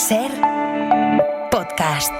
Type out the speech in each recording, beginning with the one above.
SER Podcast.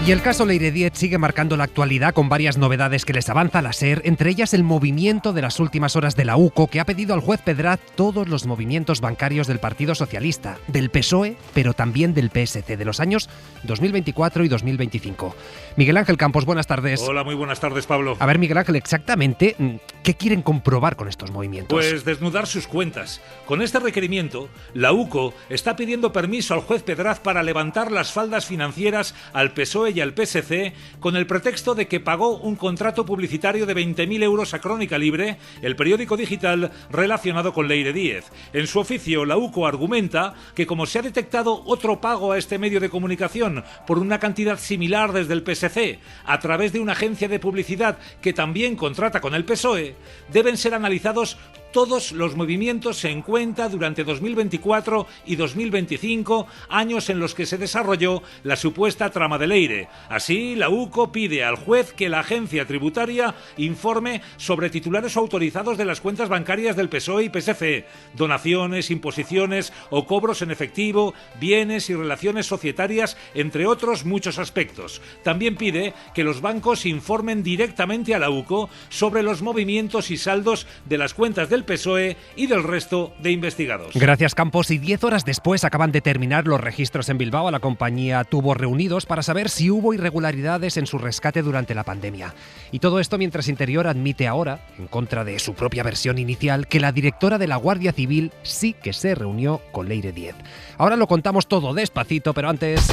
Y el caso Leire Díez sigue marcando la actualidad con varias novedades que les avanza la SER, entre ellas el movimiento de las últimas horas de la UCO, que ha pedido al juez Pedraz todos los movimientos bancarios del Partido Socialista, del PSOE, pero también del PSC, de los años 2024 y 2025. Miguel Ángel Campos, buenas tardes. Hola, muy buenas tardes, Pablo. A ver, Miguel Ángel, exactamente, ¿qué quieren comprobar con estos movimientos? Pues desnudar sus cuentas. Con este requerimiento, la UCO está pidiendo permiso al juez Pedraz para levantar las faldas financieras al PSOE y al PSC con el pretexto de que pagó un contrato publicitario de 20.000 euros a Crónica Libre, el periódico digital relacionado con Leire Díez. En su oficio, la UCO argumenta que como se ha detectado otro pago a este medio de comunicación por una cantidad similar desde el PSC a través de una agencia de publicidad que también contrata con el PSOE, deben ser analizados todos los movimientos en cuenta durante 2024 y 2025, años en los que se desarrolló la supuesta trama de Leire. Así, la UCO pide al juez que la agencia tributaria informe sobre titulares autorizados de las cuentas bancarias del PSOE y PSC, donaciones, imposiciones o cobros en efectivo, bienes y relaciones societarias, entre otros muchos aspectos. También pide que los bancos informen directamente a la UCO sobre los movimientos y saldos de las cuentas del PSOE y del resto de investigados. Gracias, Campos. Y 10 horas después acaban de terminar los registros en Bilbao. La compañía tuvo reunidos para saber si hubo irregularidades en su rescate durante la pandemia. Y todo esto mientras Interior admite ahora, en contra de su propia versión inicial, que la directora de la Guardia Civil sí que se reunió con Leire Díez. Ahora lo contamos todo despacito, pero antes...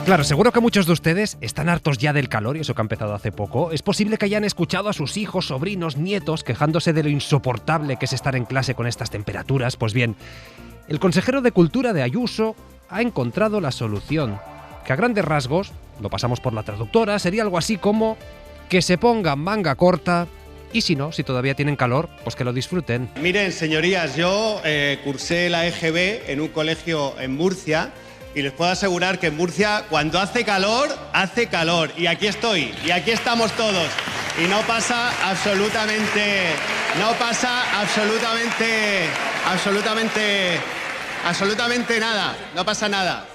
Claro, seguro que muchos de ustedes están hartos ya del calor, y eso que ha empezado hace poco. Es posible que hayan escuchado a sus hijos, sobrinos, nietos quejándose de lo insoportable que es estar en clase con estas temperaturas. Pues bien, el consejero de Cultura de Ayuso ha encontrado la solución, que a grandes rasgos, lo pasamos por la traductora, sería algo así como que se pongan manga corta y si no, si todavía tienen calor, pues que lo disfruten. Miren, señorías, yo cursé la EGB en un colegio en Murcia. Y les puedo asegurar que en Murcia, cuando hace calor, y aquí estoy, y aquí estamos todos. Y no pasa absolutamente nada, no pasa nada.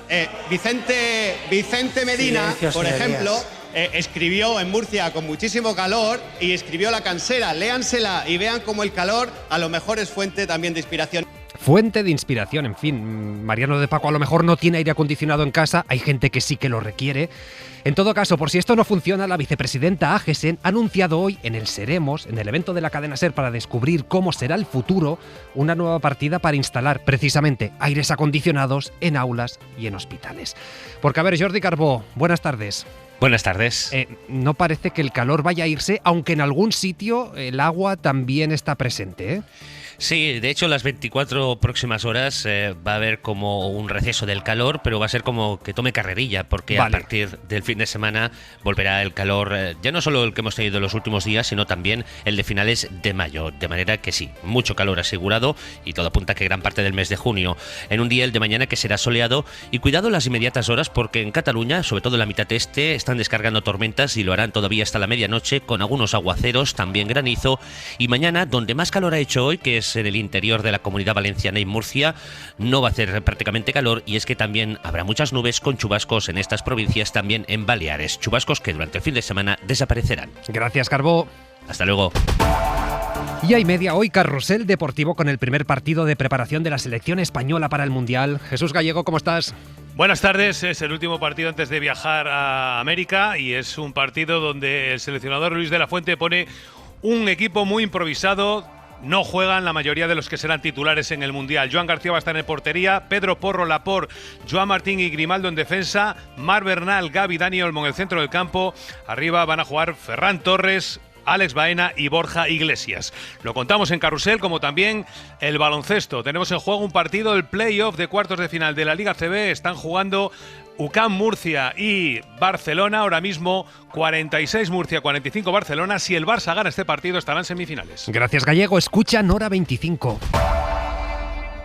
Vicente Medina, Silencio, por señorías. ejemplo, escribió en Murcia con muchísimo calor y escribió La Cansera. Léansela y vean cómo el calor a lo mejor es fuente también de inspiración. Fuente de inspiración, en fin. Mariano de Paco a lo mejor no tiene aire acondicionado en casa, hay gente que sí que lo requiere. En todo caso, por si esto no funciona, la vicepresidenta Agesen ha anunciado hoy en el Seremos, en el evento de la cadena SER para descubrir cómo será el futuro, una nueva partida para instalar precisamente aires acondicionados en aulas y en hospitales. Porque a ver, Jordi Carbó, buenas tardes. Buenas tardes. No parece que el calor vaya a irse, aunque en algún sitio el agua también está presente, ¿eh? Sí, de hecho las 24 próximas horas va a haber como un receso del calor, pero va a ser como que tome carrerilla, porque Vale. A partir del fin de semana volverá el calor, ya no solo el que hemos tenido en los últimos días, sino también el de finales de mayo, de manera que sí, mucho calor asegurado y todo apunta a que gran parte del mes de junio, en un día el de mañana que será soleado y cuidado las inmediatas horas porque en Cataluña, sobre todo en la mitad este, están descargando tormentas y lo harán todavía hasta la medianoche con algunos aguaceros, también granizo y mañana, donde más calor ha hecho hoy, que es en el interior de la Comunidad Valenciana y Murcia, no va a hacer prácticamente calor y es que también habrá muchas nubes con chubascos en estas provincias, también en Baleares, chubascos que durante el fin de semana desaparecerán. Gracias, Carbó. Hasta luego. Y hay media hoy, carrusel deportivo con el primer partido de preparación de la selección española para el Mundial. Jesús Gallego, ¿cómo estás? Buenas tardes, es el último partido antes de viajar a América y es un partido donde el seleccionador Luis de la Fuente pone un equipo muy improvisado. No juegan la mayoría de los que serán titulares en el Mundial. Joan García va a estar en portería, Pedro Porro, Laporte, Joan Martín y Grimaldo en defensa, Marc Bernal, Gavi, Dani Olmo en el centro del campo. Arriba van a jugar Ferran Torres, Alex Baena y Borja Iglesias. Lo contamos en Carrusel, como también el baloncesto. Tenemos en juego un partido, el play-off de cuartos de final de la Liga CB. Están jugando UCAM Murcia y Barcelona. Ahora mismo 46 Murcia, 45 Barcelona. Si el Barça gana este partido estarán en semifinales. Gracias, Gallego. Escucha Nora 25.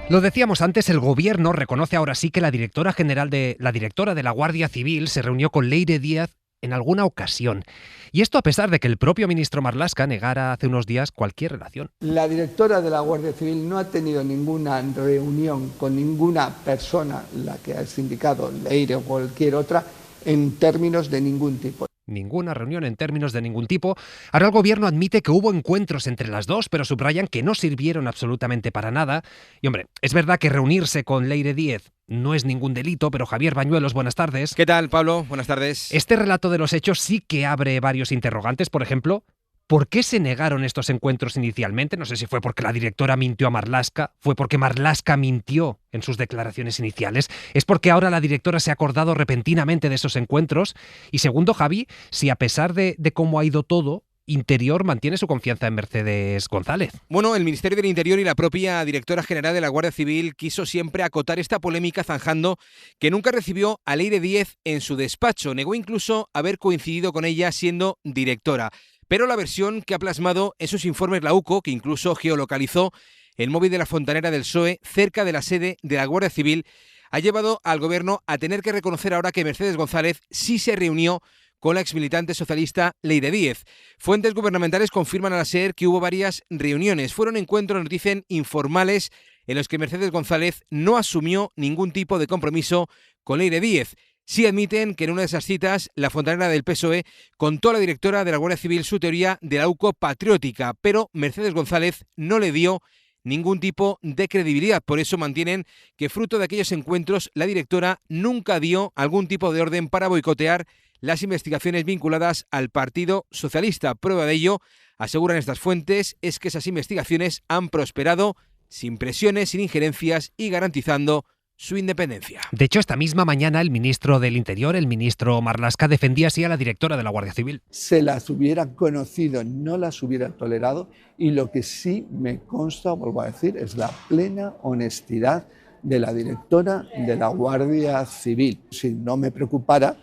Lo decíamos antes, el gobierno reconoce ahora sí que la directora de la Guardia Civil se reunió con Leire Díez en alguna ocasión. Y esto a pesar de que el propio ministro Marlaska negara hace unos días cualquier relación. La directora de la Guardia Civil no ha tenido ninguna reunión con ninguna persona, la que ha indicado Leire o cualquier otra, en términos de ningún tipo. Ninguna reunión en términos de ningún tipo. Ahora el gobierno admite que hubo encuentros entre las dos, pero subrayan que no sirvieron absolutamente para nada. Y hombre, es verdad que reunirse con Leire Díez no es ningún delito, pero Javier Bañuelos, buenas tardes. ¿Qué tal, Pablo? Buenas tardes. Este relato de los hechos sí que abre varios interrogantes. Por ejemplo, ¿por qué se negaron estos encuentros inicialmente? No sé si fue porque la directora mintió a Marlaska, fue porque Marlaska mintió en sus declaraciones iniciales, es porque ahora la directora se ha acordado repentinamente de esos encuentros. Y segundo, Javi, si a pesar de cómo ha ido todo, Interior mantiene su confianza en Mercedes González. Bueno, el Ministerio del Interior y la propia directora general de la Guardia Civil quiso siempre acotar esta polémica zanjando que nunca recibió a Leire Díez en su despacho. Negó incluso haber coincidido con ella siendo directora. Pero la versión que ha plasmado en sus informes la UCO, que incluso geolocalizó el móvil de la fontanera del PSOE cerca de la sede de la Guardia Civil, ha llevado al gobierno a tener que reconocer ahora que Mercedes González sí se reunió con la exmilitante socialista Leire Díez. Fuentes gubernamentales confirman a la SER que hubo varias reuniones. Fueron encuentros, nos dicen, informales en los que Mercedes González no asumió ningún tipo de compromiso con Leire Díez. Sí admiten que en una de esas citas la fontanera del PSOE contó a la directora de la Guardia Civil su teoría de la UCO patriótica, pero Mercedes González no le dio ningún tipo de credibilidad. Por eso mantienen que fruto de aquellos encuentros la directora nunca dio algún tipo de orden para boicotear las investigaciones vinculadas al Partido Socialista. Prueba de ello, aseguran estas fuentes, es que esas investigaciones han prosperado sin presiones, sin injerencias y garantizando su independencia. De hecho, esta misma mañana el ministro del Interior, el ministro Marlaska, defendía así a la directora de la Guardia Civil. Se las hubieran conocido, no las hubieran tolerado, y lo que sí me consta, vuelvo a decir, es la plena honestidad de la directora de la Guardia Civil. Si no me preocupara,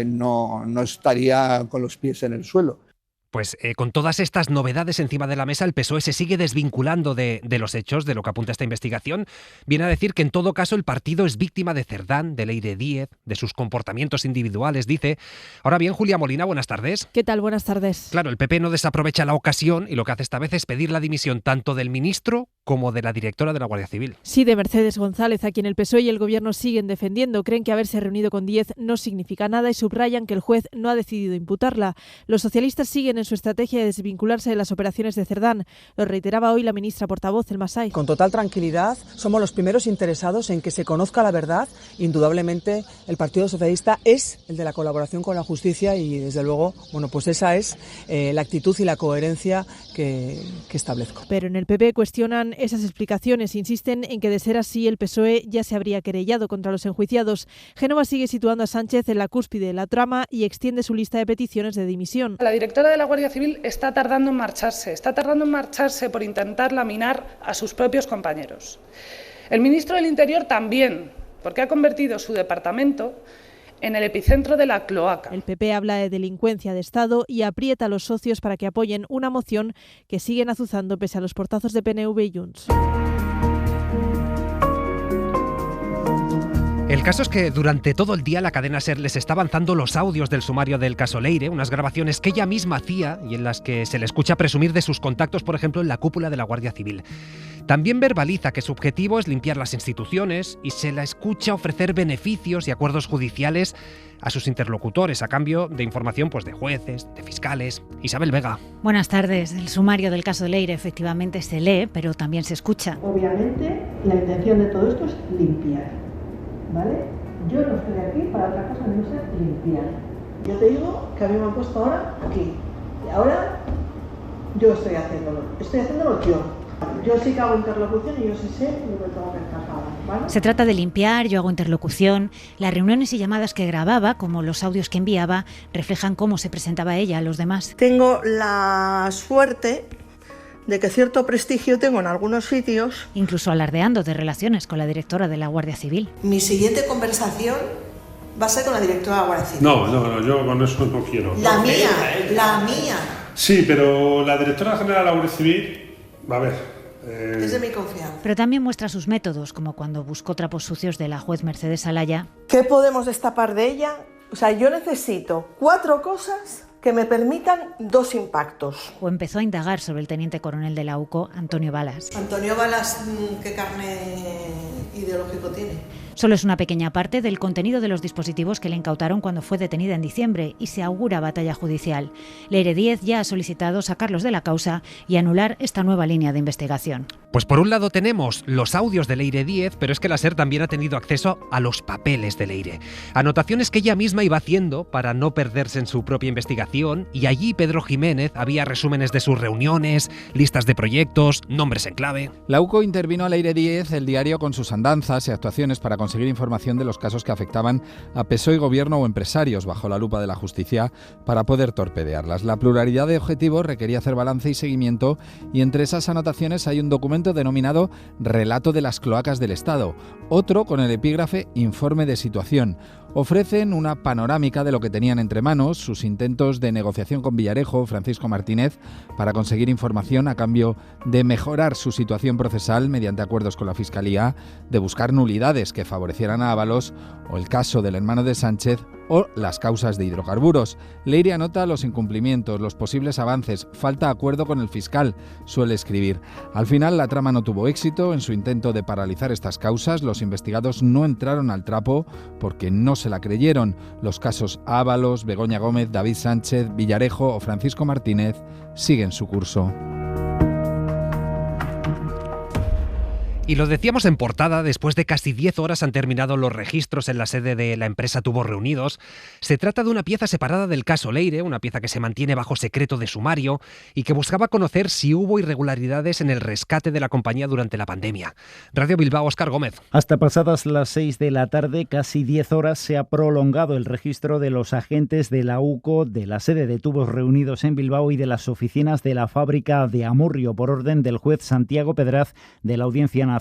no estaría con los pies en el suelo. Pues con todas estas novedades encima de la mesa, el PSOE se sigue desvinculando de los hechos, de lo que apunta esta investigación. Viene a decir que en todo caso el partido es víctima de Cerdán, de Leire Díez, de sus comportamientos individuales, dice. Ahora bien, Julia Molina, buenas tardes. ¿Qué tal? Buenas tardes. Claro, el PP no desaprovecha la ocasión y lo que hace esta vez es pedir la dimisión tanto del ministro como de la directora de la Guardia Civil. Sí, de Mercedes González, a quien el PSOE y el Gobierno siguen defendiendo. Creen que haberse reunido con Díez no significa nada y subrayan que el juez no ha decidido imputarla. Los socialistas siguen en su estrategia de desvincularse de las operaciones de Cerdán. Lo reiteraba hoy la ministra portavoz, Elma Saiz. Con total tranquilidad, somos los primeros interesados en que se conozca la verdad. Indudablemente, el Partido Socialista es el de la colaboración con la justicia y, desde luego, bueno, pues esa es la actitud y la coherencia que establezco. Pero en el PP cuestionan esas explicaciones. Insisten en que, de ser así, el PSOE ya se habría querellado contra los enjuiciados. Génova sigue situando a Sánchez en la cúspide de la trama y extiende su lista de peticiones de dimisión. La directora de la Guardia Civil está tardando en marcharse por intentar laminar a sus propios compañeros. El ministro del Interior también, porque ha convertido su departamento en el epicentro de la cloaca. El PP habla de delincuencia de Estado y aprieta a los socios para que apoyen una moción que siguen azuzando pese a los portazos de PNV y Junts. El caso es que durante todo el día la cadena SER les está avanzando los audios del sumario del caso Leire, unas grabaciones que ella misma hacía y en las que se le escucha presumir de sus contactos, por ejemplo, en la cúpula de la Guardia Civil. También verbaliza que su objetivo es limpiar las instituciones y se la escucha ofrecer beneficios y acuerdos judiciales a sus interlocutores a cambio de información pues de jueces, de fiscales. Isabel Vega. Buenas tardes. El sumario del caso Leire efectivamente se lee, pero también se escucha. Obviamente, la intención de todo esto es limpiar, ¿vale? Yo no estoy aquí para otra cosa, no sé limpiar. Yo te digo que a mí me han puesto ahora aquí. Y ahora yo estoy haciéndolo yo. Yo sí que hago interlocución y yo sí sé lo que tengo que escapar, ¿vale? Se trata de limpiar, yo hago interlocución. Las reuniones y llamadas que grababa, como los audios que enviaba, reflejan cómo se presentaba ella a los demás. Tengo la suerte de que cierto prestigio tengo en algunos sitios. Incluso alardeando de relaciones con la directora de la Guardia Civil. Mi siguiente conversación va a ser con la directora de la Guardia Civil. No, yo con eso no quiero. La mía. Sí, pero la directora general de la Guardia Civil, a ver... Es de mi confianza. Pero también muestra sus métodos, como cuando buscó trapos sucios de la juez Mercedes Alaya. ¿Qué podemos destapar de ella O sea, yo necesito 4 cosas que me permitan 2 impactos. O empezó a indagar sobre el teniente coronel de la UCO, Antonio Balas. Antonio Balas, ¿qué carné ideológico tiene? Solo es una pequeña parte del contenido de los dispositivos que le incautaron cuando fue detenida en diciembre y se augura batalla judicial. Leire Díez ya ha solicitado sacarlos de la causa y anular esta nueva línea de investigación. Pues por un lado tenemos los audios de Leire Díez, pero es que la SER también ha tenido acceso a los papeles de Leire. Anotaciones que ella misma iba haciendo para no perderse en su propia investigación, y allí Pedro Jiménez había resúmenes de sus reuniones, listas de proyectos, nombres en clave. La UCO intervino a Leire Díez, el diario, con sus andanzas y actuaciones para conseguir información de los casos que afectaban a PSOE, gobierno o empresarios bajo la lupa de la justicia para poder torpedearlas. La pluralidad de objetivos requería hacer balance y seguimiento, y entre esas anotaciones hay un documento denominado Relato de las cloacas del Estado, otro con el epígrafe Informe de situación. Ofrecen una panorámica de lo que tenían entre manos, sus intentos de negociación con Villarejo o Francisco Martínez para conseguir información a cambio de mejorar su situación procesal mediante acuerdos con la Fiscalía, de buscar nulidades que favorecieran a Ábalos, o el caso del hermano de Sánchez, o las causas de hidrocarburos. Leire anota los incumplimientos, los posibles avances, falta acuerdo con el fiscal, suele escribir. Al final la trama no tuvo éxito. En su intento de paralizar estas causas, los investigados no entraron al trapo porque no se la creyeron. Los casos Ábalos, Begoña Gómez, David Sánchez, Villarejo o Francisco Martínez siguen su curso. Y lo decíamos en portada, después de casi 10 horas han terminado los registros en la sede de la empresa Tubos Reunidos. Se trata de una pieza separada del caso Leire, una pieza que se mantiene bajo secreto de sumario y que buscaba conocer si hubo irregularidades en el rescate de la compañía durante la pandemia. Radio Bilbao, Óscar Gómez. Hasta pasadas las 6 de la tarde, casi 10 horas, se ha prolongado el registro de los agentes de la UCO, de la sede de Tubos Reunidos en Bilbao y de las oficinas de la fábrica de Amurrio, por orden del juez Santiago Pedraz de la Audiencia Nacional.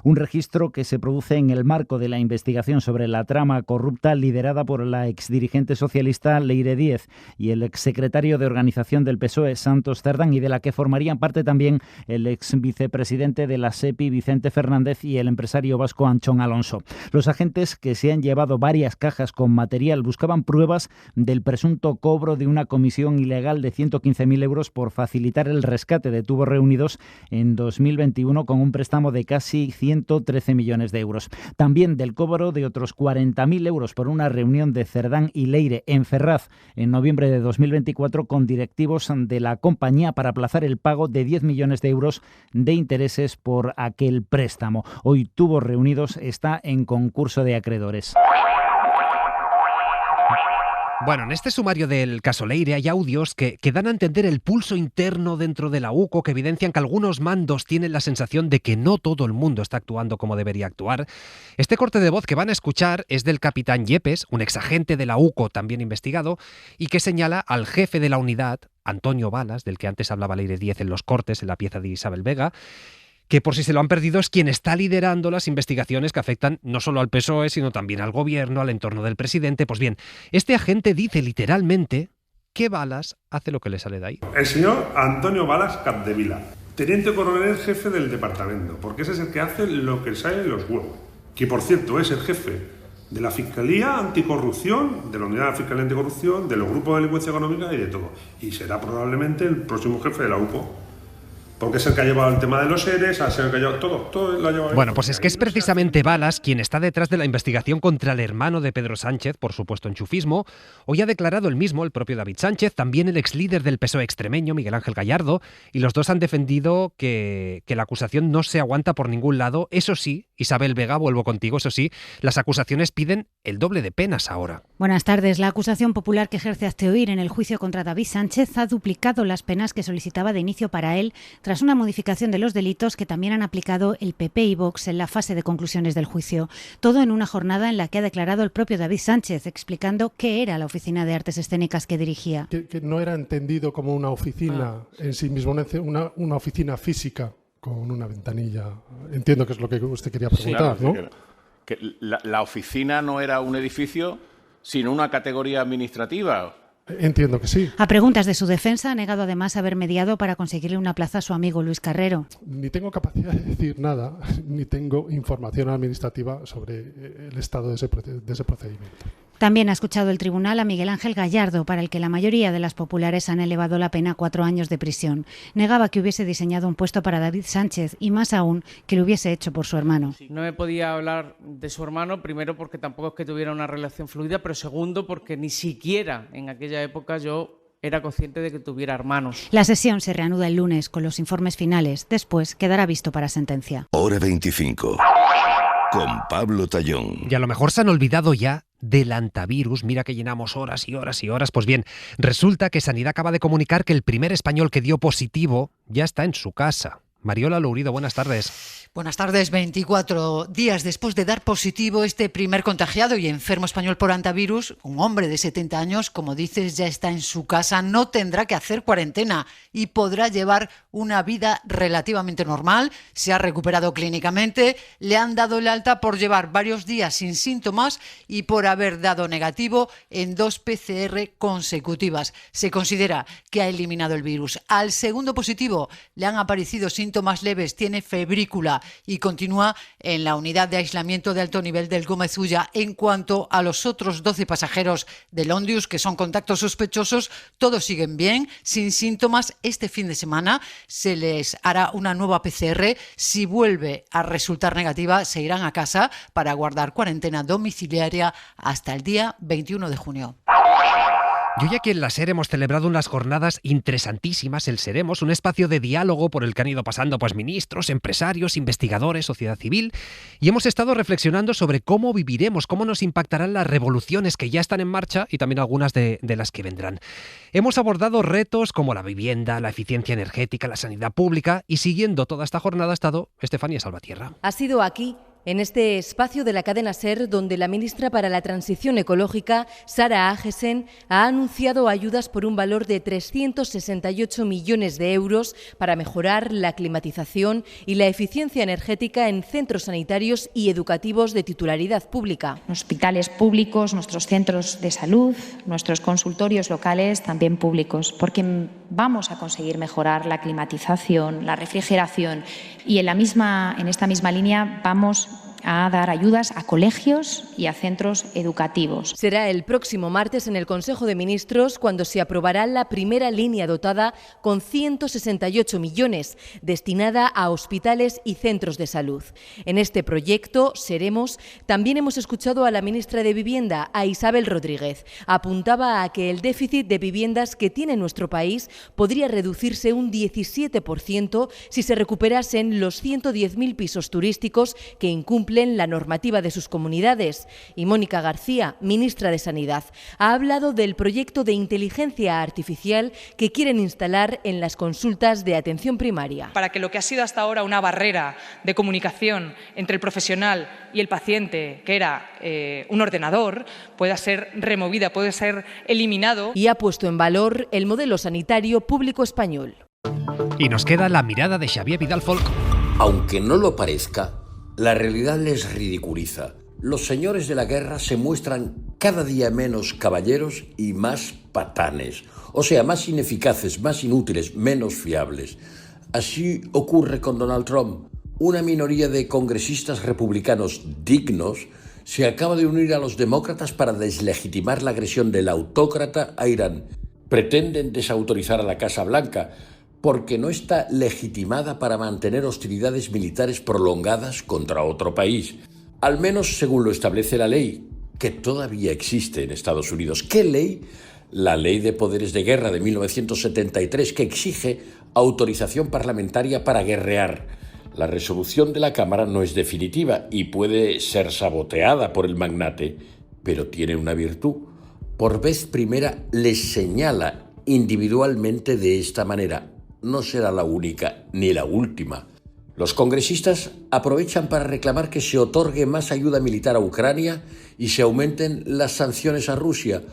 Un registro que se produce en el marco de la investigación sobre la trama corrupta liderada por la exdirigente socialista Leire Díez y el exsecretario de organización del PSOE, Santos Cerdán, y de la que formarían parte también el exvicepresidente de la SEPI, Vicente Fernández, y el empresario vasco Anchón Alonso. Los agentes, que se han llevado varias cajas con material, buscaban pruebas del presunto cobro de una comisión ilegal de 115.000 euros por facilitar el rescate de Tubos Reunidos en 2021 con un préstamo de casi 113 millones de euros. También del cobro de otros 40.000 euros por una reunión de Cerdán y Leire en Ferraz en noviembre de 2024 con directivos de la compañía para aplazar el pago de 10 millones de euros de intereses por aquel préstamo. Hoy Tubos Reunidos está en concurso de acreedores. Bueno, en este sumario del caso Leire hay audios que dan a entender el pulso interno dentro de la UCO, que evidencian que algunos mandos tienen la sensación de que no todo el mundo está actuando como debería actuar. Este corte de voz que van a escuchar es del capitán Yepes, un exagente de la UCO también investigado, y que señala al jefe de la unidad, Antonio Balas, del que antes hablaba Leire Díez en los cortes, en la pieza de Isabel Vega, que por si se lo han perdido es quien está liderando las investigaciones que afectan no solo al PSOE, sino también al gobierno, al entorno del presidente. Pues bien, este agente dice literalmente que Balas hace lo que le sale de ahí. El señor Antonio Balas Capdevila, teniente coronel jefe del departamento, porque ese es el que hace lo que sale de los huevos. Que por cierto es el jefe de la Fiscalía Anticorrupción, de la Unidad de la Fiscalía Anticorrupción, de los grupos de delincuencia económica y de todo. Y será probablemente el próximo jefe de la UCO. Porque es el que ha llevado el tema de los seres, es el que ha llevado todo lo ha llevado. Bueno, pues es que es precisamente Balas quien está detrás de la investigación contra el hermano de Pedro Sánchez, por supuesto enchufismo. Hoy ha declarado el mismo, el propio David Sánchez, también el exlíder del PSOE extremeño, Miguel Ángel Gallardo, y los dos han defendido que la acusación no se aguanta por ningún lado. Eso sí, Isabel Vega, vuelvo contigo, eso sí, las acusaciones piden el doble de penas ahora. Buenas tardes. La acusación popular que ejerce Azteoír en el juicio contra David Sánchez ha duplicado las penas que solicitaba de inicio para él, tras una modificación de los delitos que también han aplicado el PP y Vox en la fase de conclusiones del juicio. Todo en una jornada en la que ha declarado el propio David Sánchez, explicando qué era la Oficina de Artes Escénicas que dirigía. Que no era entendido como una oficina en sí mismo, una oficina física con una ventanilla. Entiendo que es lo que usted quería preguntar, sí, claro, ¿no? Que la oficina no era un edificio, sino una categoría administrativa. Entiendo que sí. A preguntas de su defensa, ha negado además haber mediado para conseguirle una plaza a su amigo Luis Carrero. Ni tengo capacidad de decir nada, ni tengo información administrativa sobre el estado de ese procedimiento. También ha escuchado el tribunal a Miguel Ángel Gallardo, para el que la mayoría de las populares han elevado la pena a 4 años de prisión. Negaba que hubiese diseñado un puesto para David Sánchez y, más aún, que lo hubiese hecho por su hermano. No me podía hablar de su hermano, primero porque tampoco es que tuviera una relación fluida, pero segundo porque ni siquiera en aquella época yo era consciente de que tuviera hermanos. La sesión se reanuda el lunes con los informes finales. Después quedará visto para sentencia. Hora 25. Con Pablo Tallón. Y a lo mejor se han olvidado ya del antivirus. Mira que llenamos horas y horas y horas. Pues bien, resulta que Sanidad acaba de comunicar que el primer español que dio positivo ya está en su casa. Mariola Lourido, buenas tardes. Buenas tardes. 24 días después de dar positivo este primer contagiado y enfermo español por antivirus, un hombre de 70 años, como dices, ya está en su casa, no tendrá que hacer cuarentena y podrá llevar una vida relativamente normal. Se ha recuperado clínicamente, le han dado el alta por llevar varios días sin síntomas y por haber dado negativo en 2 PCR consecutivas. Se considera que ha eliminado el virus. Al segundo positivo le han aparecido síntomas leves, tiene febrícula y continúa en la unidad de aislamiento de alto nivel del Gómez Ulla. En cuanto a los otros 12 pasajeros del Ondius, que son contactos sospechosos, todos siguen bien, sin síntomas. Este fin de semana se les hará una nueva PCR. Si vuelve a resultar negativa, se irán a casa para guardar cuarentena domiciliaria hasta el día 21 de junio. Yo y aquí en la SER hemos celebrado unas jornadas interesantísimas, el Seremos, un espacio de diálogo por el que han ido pasando pues ministros, empresarios, investigadores, sociedad civil, y hemos estado reflexionando sobre cómo viviremos, cómo nos impactarán las revoluciones que ya están en marcha y también algunas de las que vendrán. Hemos abordado retos como la vivienda, la eficiencia energética, la sanidad pública, y siguiendo toda esta jornada ha estado Estefanía Salvatierra. Ha sido aquí, en este espacio de la cadena SER, donde la ministra para la Transición Ecológica, Sara Agesen, ha anunciado ayudas por un valor de 368 millones de euros para mejorar la climatización y la eficiencia energética en centros sanitarios y educativos de titularidad pública. Hospitales públicos, nuestros centros de salud, nuestros consultorios locales también públicos, porque vamos a conseguir mejorar la climatización, la refrigeración y en esta misma línea vamos a dar ayudas a colegios y a centros educativos. Será el próximo martes en el Consejo de Ministros cuando se aprobará la primera línea dotada con 168 millones destinada a hospitales y centros de salud. En este proyecto, Seremos, también hemos escuchado a la ministra de Vivienda, a Isabel Rodríguez. Apuntaba a que el déficit de viviendas que tiene nuestro país podría reducirse un 17% si se recuperasen los 110.000 pisos turísticos que incumplen la normativa de sus comunidades. Y Mónica García, ministra de Sanidad, ha hablado del proyecto de inteligencia artificial que quieren instalar en las consultas de atención primaria. Para que lo que ha sido hasta ahora una barrera de comunicación entre el profesional y el paciente, que era un ordenador, pueda ser removida, puede ser eliminado. Y ha puesto en valor el modelo sanitario público español. Y nos queda la mirada de Xavier Vidal Folk. Aunque no lo parezca, la realidad les ridiculiza. Los señores de la guerra se muestran cada día menos caballeros y más patanes. O sea, más ineficaces, más inútiles, menos fiables. Así ocurre con Donald Trump. Una minoría de congresistas republicanos dignos se acaba de unir a los demócratas para deslegitimar la agresión del autócrata a Irán. Pretenden desautorizar a la Casa Blanca porque no está legitimada para mantener hostilidades militares prolongadas contra otro país. Al menos según lo establece la ley, que todavía existe en Estados Unidos. ¿Qué ley? La Ley de Poderes de Guerra de 1973, que exige autorización parlamentaria para guerrear. La resolución de la Cámara no es definitiva y puede ser saboteada por el magnate, pero tiene una virtud. Por vez primera les señala individualmente de esta manera. No será la única ni la última. Los congresistas aprovechan para reclamar que se otorgue más ayuda militar a Ucrania y se aumenten las sanciones a Rusia,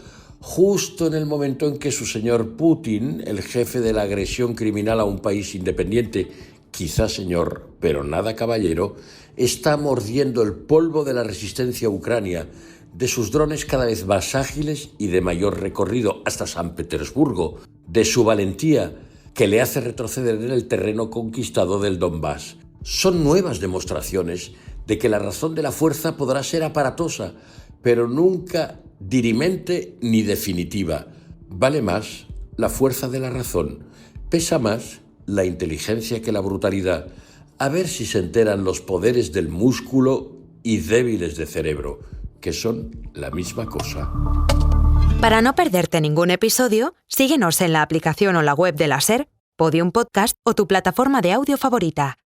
justo en el momento en que su señor Putin, el jefe de la agresión criminal a un país independiente, quizá señor, pero nada caballero, está mordiendo el polvo de la resistencia a Ucrania, de sus drones cada vez más ágiles y de mayor recorrido hasta San Petersburgo, de su valentía, que le hace retroceder en el terreno conquistado del Donbass. Son nuevas demostraciones de que la razón de la fuerza podrá ser aparatosa, pero nunca dirimente ni definitiva. Vale más la fuerza de la razón. Pesa más la inteligencia que la brutalidad. A ver si se enteran los poderes del músculo y débiles de cerebro, que son la misma cosa. Para no perderte ningún episodio, síguenos en la aplicación o la web de la SER, Podium Podcast o tu plataforma de audio favorita.